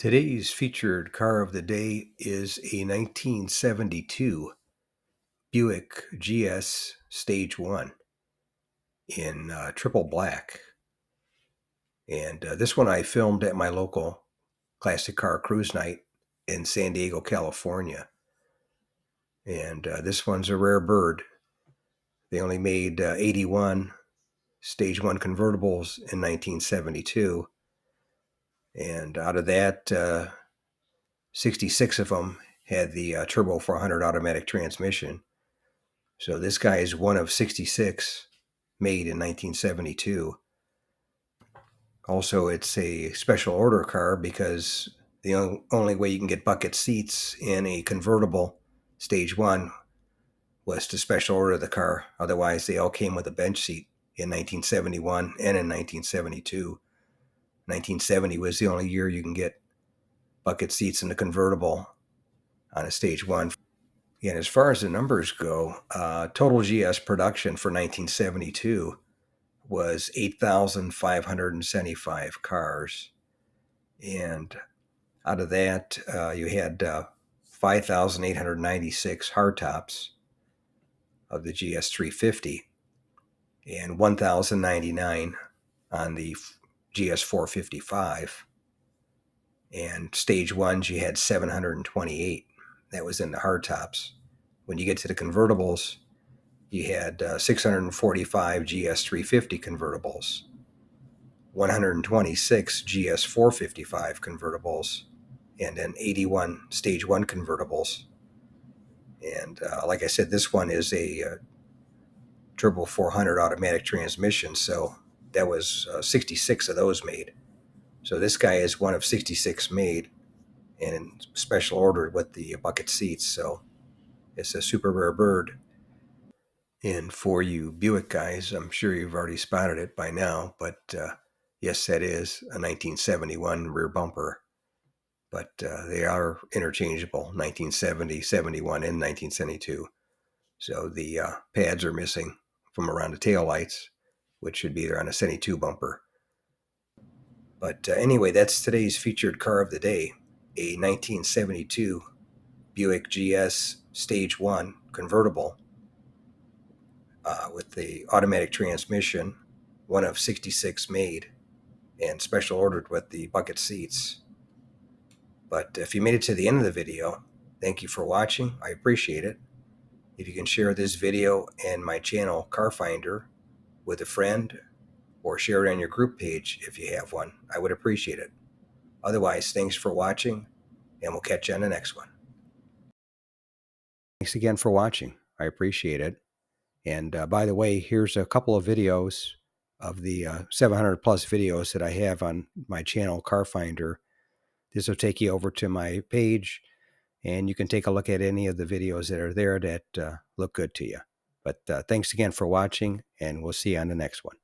Today's featured car of the day is a 1972 Buick GS Stage 1 in triple black. And this one I filmed at my local classic car cruise night in San Diego, California. And this one's a rare bird. They only made 81 Stage 1 convertibles in 1972. And out of that, 66 of them had the Turbo 400 automatic transmission. So this guy is one of 66 made in 1972. Also, it's a special order car because the only way you can get bucket seats in a convertible Stage 1 was to special order the car. Otherwise, they all came with a bench seat in 1971 and in 1972. 1970 was the only year you can get bucket seats in the convertible on a Stage 1. And as far as the numbers go, total GS production for 1972 was 8,575 cars. And out of that, you had 5,896 hardtops of the GS 350 and 1,099 on the GS 455. And Stage 1s, you had 728. That was in the hardtops. When you get to the convertibles, you had 645 GS 350 convertibles, 126 GS 455 convertibles, and then 81 Stage 1 convertibles. And like I said, this one is a Turbo 400 automatic transmission, so that was 66 of those made. So this guy is one of 66 made and special ordered with the bucket seats, so it's a super rare bird. And for you Buick guys, I'm sure you've already spotted it by now, but yes, that is a 1971 rear bumper. But they are interchangeable, 1970, 71, and 1972. So the pads are missing from around the taillights, which should be there on a 72 bumper. But anyway, that's today's featured car of the day, a 1972 Buick GS Stage 1 convertible with the automatic transmission, one of 66 made, and special ordered with the bucket seats. But if you made it to the end of the video, thank you for watching. I appreciate it. If you can share this video and my channel, Car Finder, with a friend, or share it on your group page if you have one, I would appreciate it. Otherwise, thanks for watching, and we'll catch you on the next one. Thanks again for watching. I appreciate it. And by the way, here's a couple of videos of the 700 plus videos that I have on my channel, Car Finder. This will take you over to my page, and you can take a look at any of the videos that are there that look good to you. But thanks again for watching, and we'll see you on the next one.